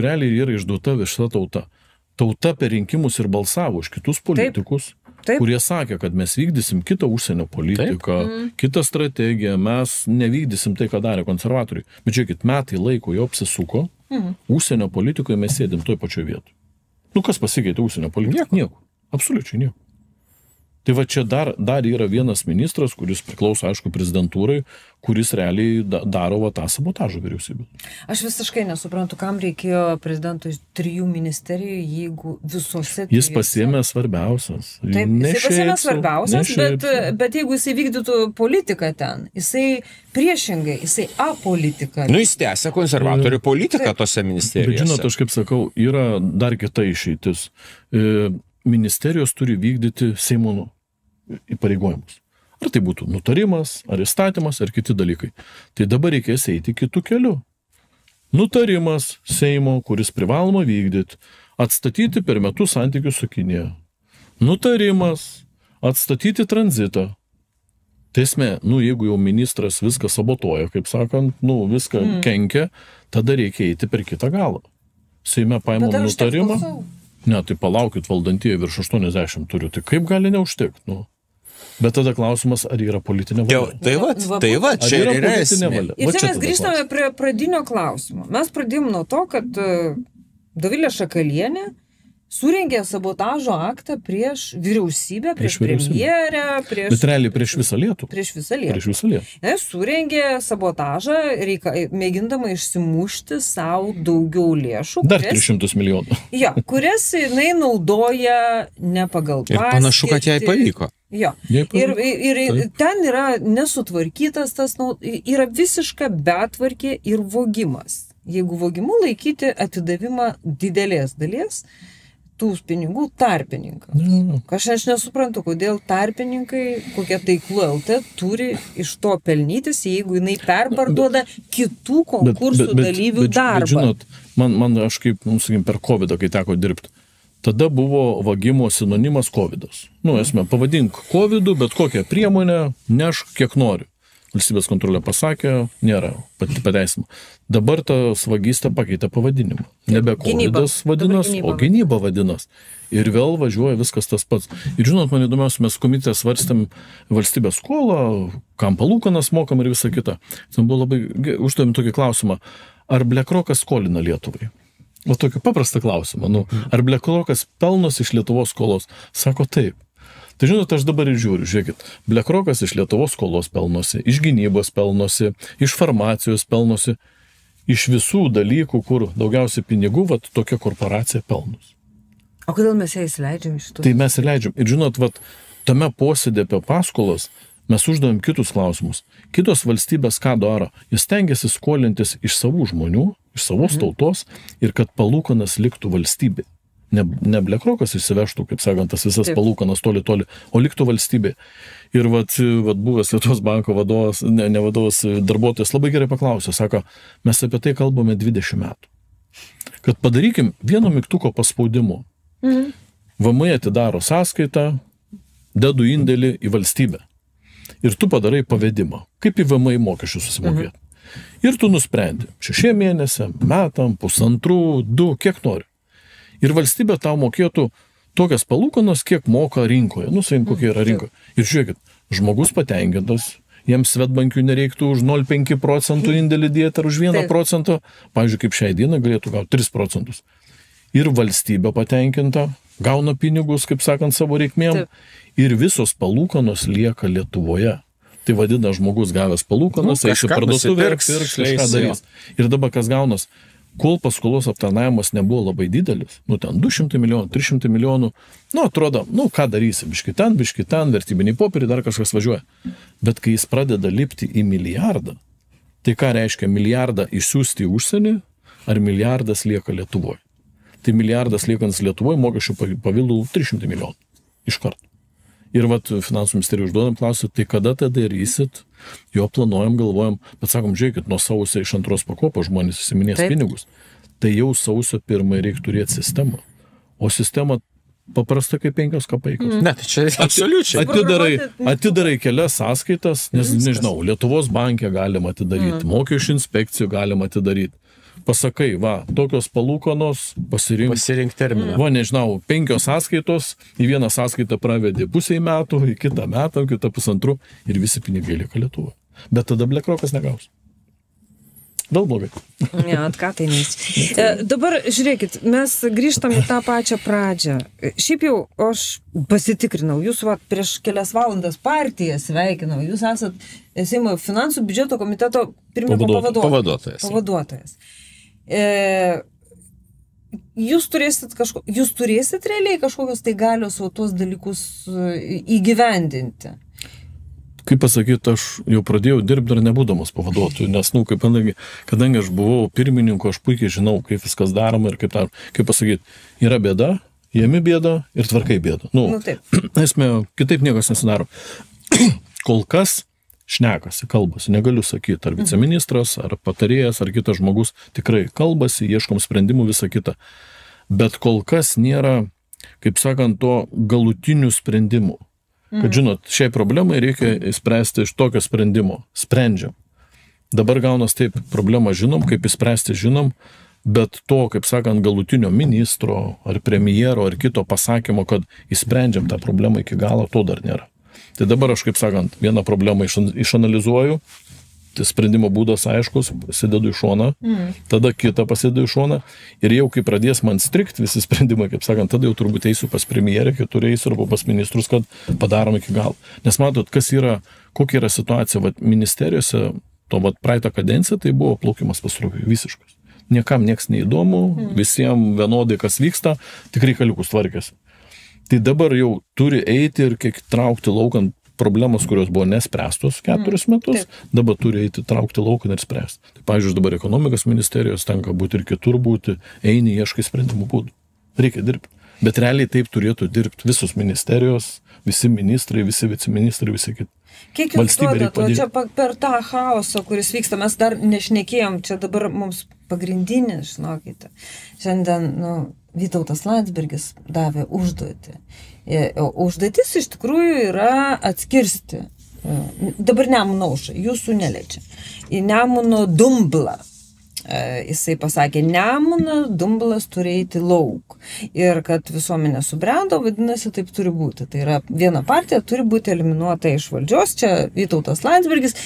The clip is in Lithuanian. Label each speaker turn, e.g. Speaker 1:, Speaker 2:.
Speaker 1: realiai yra išduota visa tauta. Tauta per rinkimus ir balsavo už kitus politikus, kurie sakė, kad mes vykdysim kitą užsienio politiką, kitą strategiją, mes nevykdysim tai, ką darė konservatoriai. Bet žiūrėkit, metai laiko jau apsisuko, užsienio politikoje mes sėdim toj pačioj vietoj. Nu, kas pasikeitė užsienio politikoje? Nieko. Absoliučiai nieko. Tai va čia dar yra vienas ministras, kuris priklauso, aišku, prezidentūrai, kuris realiai daro va tą sabotažą vyriausybę.
Speaker 2: Aš visiškai nesuprantu, kam reikėjo prezidentui 3 ministerijų, jeigu visose...
Speaker 1: Jis pasiėmė svarbiausias.
Speaker 2: Taip, jisai pasiėmė svarbiausias, bet jeigu jisai vykdytų politiką ten, jisai priešingai, jisai apolitika.
Speaker 3: Nu, jis tęsia konservatorių politiką tose ministerijose.
Speaker 1: Bet žinot, aš kaip sakau, yra dar kita išeitis. Ministerijos turi vykdyti Seimo įpareigojimus. Ar tai būtų nutarimas, ar įstatymas, ar kiti dalykai. Tai dabar reikės eiti kitų kelių. Nutarimas Seimo, kuris privaloma vykdyti, atstatyti per metus santykius su Kinija. Nutarimas atstatyti tranzitą. Teisme, jeigu jau ministras viską sabotuoja, kaip sakant, viską kenkia, tada reikia eiti per kitą galą. Seime paimam nutarimą. Ne, tai palaukit, valdantieji virš 80 turiu, tai kaip gali neužtekti? Bet tada klausimas, ar yra politinė valia.
Speaker 3: Tai va, čia yra esmė.
Speaker 2: Ir čia mes grįžtame prie pradinio klausimo. Mes pradėjome nuo to, kad Dovilė Šakalienė surengė sabotažo aktą prieš vyriausybę, prieš premjerę,
Speaker 1: Bet realiai prieš visą Lietuvą.
Speaker 2: Prieš visą Lietuvą. Surengė sabotažą, mėgindama išsimušti savo daugiau lėšų.
Speaker 1: Dar 300 milijonų.
Speaker 2: Jo, kurias jinai naudoja ne pagal paskirtį.
Speaker 3: Ir panašu, kad jai pavyko.
Speaker 2: Jo. Ir ten yra nesutvarkytas yra visiška betvarkė ir vogimas. Jeigu vogimu laikyti atidavimą didelės dalies, tų pinigų tarpininkams. Aš nesuprantu, kodėl tarpininkai, kokie Taiklų LT, turi iš to pelnytis, jeigu jinai perparduoda kitų konkursų dalyvių darbą.
Speaker 1: Bet žinot, man aš kaip, per COVID-ą, kai teko dirbti, tada buvo vagimo sinonimas COVID-as. Esmė, pavadink COVID-u, bet kokią priemonę, nešk kiek nori. Valstybės kontrolė pasakė, nėra pateisimo. Dabar tas vagystė pakeitė pavadinimą. Nebe COVID-as vadinas, o gynyba vadinas. Ir vėl važiuoja viskas tas pats. Ir žinot, man įdomiausia, mes komitete svarstėm valstybės skolą, kam palūkanas mokam ir visa kita. Ten buvo labai, uždavėm tokį klausimą, ar BlackRockas skolina Lietuvai? O tokį paprastą klausimą. Ar BlackRockas pelnos iš Lietuvos skolos? Sako taip. Tai žinot, aš dabar ir žiūriu, žiūrėkit, BlackRockas iš Lietuvos skolos pelnosi, iš gynybos pelnosi, iš farmacijos pelnosi, iš visų dalykų, kur daugiausiai pinigų, tokia korporacija pelnos.
Speaker 2: O kodėl mes ją įsileidžiam iš to?
Speaker 1: Tai mes įleidžiam. Ir žinot, tame posėdė apie paskolas mes uždavėm kitus klausimus. Kitos valstybės ką daro? Jis stengiasi skolintis iš savų žmonių, iš savos tautos ir kad palūkanas liktų valstybė. Ne BlackRockas išsivežtų, kaip sakant, tas visas palūkanas toli, o liktų valstybė. Ir buvęs Lietuvos banko vadovas, ne vadovas, darbuotojas labai gerai paklausė, sako, mes apie tai kalbame 20 metų. Kad padarykim vieno mygtuko paspaudimu. VMI atidaro sąskaitą, dedu indėlį į valstybę. Ir tu padarai pavedimą, kaip į VMI mokesčių susimokėti. Ir tu nusprendi 6 mėnesiam, metam, 1,5, 2, kiek nori. Ir valstybė tau mokėtų tokias palūkanas, kiek moka rinkoje. Sakykim, kokia yra rinkoje. Ir žiūrėkit, žmogus patenkintas, jiems Svetbankių nereiktų už 0,5 procentų indėlį dėti ar už 1 procentą. Pavyzdžiui, kaip šiai dienai galėtų gauti 3 procentus. Ir valstybė patenkinta, gauna pinigus, kaip sakant, savo reikmėm. Ir visos palūkanos lieka Lietuvoje. Tai vadina žmogus gavęs palūkanas, eisi parduotuvę, pirks, kažką darys. Ir dabar kas gaunas? Kol paskolos aptarnavimas nebuvo labai didelis, ten 200 milijonų, 300 milijonų, atrodo, ką darysi, biški ten, vertybiniai popieriai, dar kažkas važiuoja. Bet kai jis pradeda lipti į milijardą, tai ką reiškia milijardą išsiųsti į užsienį, ar milijardas lieka Lietuvoje? Tai milijardas liekantis Lietuvoje mokesčių pavidalu 300 milijonų iš karto. Ir finansų ministerija užduodam klausimą, tai kada tai darysit? Jo planuojam, galvojam, bet sakom, žiūrėkit, nuo sausio iš 2 pakopos žmonės įsiminės pinigus. Tai jau sausio 1 reikia turėti sistemą. O sistema paprasta kaip 5 kapaikos.
Speaker 3: Ne, tai čia absoliučiai.
Speaker 1: Atidarai kelias sąskaitas, nes, nežinau, Lietuvos banke galima atidaryti, mokesčių inspekcijų galima atidaryti. pasakai, va, tokios palūkanos,
Speaker 3: Pasirink terminą.
Speaker 1: va, nežinau, 5 sąskaitos, į vieną sąskaitą pravedė pusę metų, į kitą metą, kitą pusantrų ir visi pinigai lieka Lietuvoje. Bet tada BlackRockas negaus. Vėl blogai.
Speaker 2: Ne, ką tai neįs. Dabar, žiūrėkit, mes grįžtam į tą pačią pradžią. Šiaip jau aš pasitikrinau, jūs prieš kelias valandas partiją sveikinau, jūs esat Seimo finansų biudžeto komiteto pirmininko pavaduotojas. Jūs turėsit realiai kažkokios tai galios tuos dalykus įgyvendinti?
Speaker 1: Kaip pasakyti, aš jau pradėjau dirbti dar nebūdamas pavaduotojų, nes, kadangi aš buvau pirmininku, aš puikiai žinau, kaip viskas daroma ir kaip pasakyti, yra bėda, jėmi bėda ir tvarkai bėda. Esmė, kitaip niekas nesidaro. Kol kas šnekasi, kalbasi, negaliu sakyti, ar viceministras, ar patarėjas, ar kitas žmogus tikrai kalbasi, ieškom sprendimų, visą kitą. Bet kol kas nėra, kaip sakant, to galutinių sprendimų. Kad žinot, šiai problemai reikia įspręsti iš tokio sprendimo. Sprendžiam. Dabar gaunas taip, problemą žinom, kaip įspręsti žinom, bet to, kaip sakant, galutinio ministro ar premjero ar kito pasakymo, kad įsprendžiam tą problemą iki galo, to dar nėra. Tai dabar aš, kaip sakant, vieną problemą išanalizuoju, tai sprendimo būdas aiškus, pasidedu į šoną, tada kitą pasidedu į šoną ir jau kai pradės man strikt visi sprendimai, kaip sakant, tada jau turbūt eisiu pas premjerę, kitur eisiu arba pas ministrus, kad padarom iki galo. Nes matot, kokia yra situacija, ministerijose, praeitą kadenciją, tai buvo plaukimas pasroviui visiškas. Niekam nieks neįdomu, visiems vienodai kas vyksta, tik reikaliukus tvarkėsi. Tai dabar jau turi eiti ir kiek traukti laukant problemos, kurios buvo nespręstos 4 metus, dabar turi eiti traukti laukan ir spręsti. Tai, pavyzdžiui, dabar ekonomikos ministerijos tenka būti ir kitur būti, eini, ieškai sprendimų būdų. Reikia dirbti. Bet realiai taip turėtų dirbti visos ministerijos, visi ministrai, visi viceministrai, visi kiti.
Speaker 2: Kiek jūs duodat, čia per tą chaosą, kuris vyksta, mes dar nešnekėjom, čia dabar mums pagrindinis, žinokite. Šiandien, Vytautas Landsbergis davė užduotį. Užduotis iš tikrųjų yra atskirsti. Dabar Nemuno aušrą, jūsų neliečia. Į Nemuno dumblą. Jisai pasakė, Nemuno dumblas turi eiti lauk. Ir kad visuomenė subrendo, vadinasi, taip turi būti. Tai yra viena partija turi būti eliminuota iš valdžios. Čia Vytautas Landsbergis.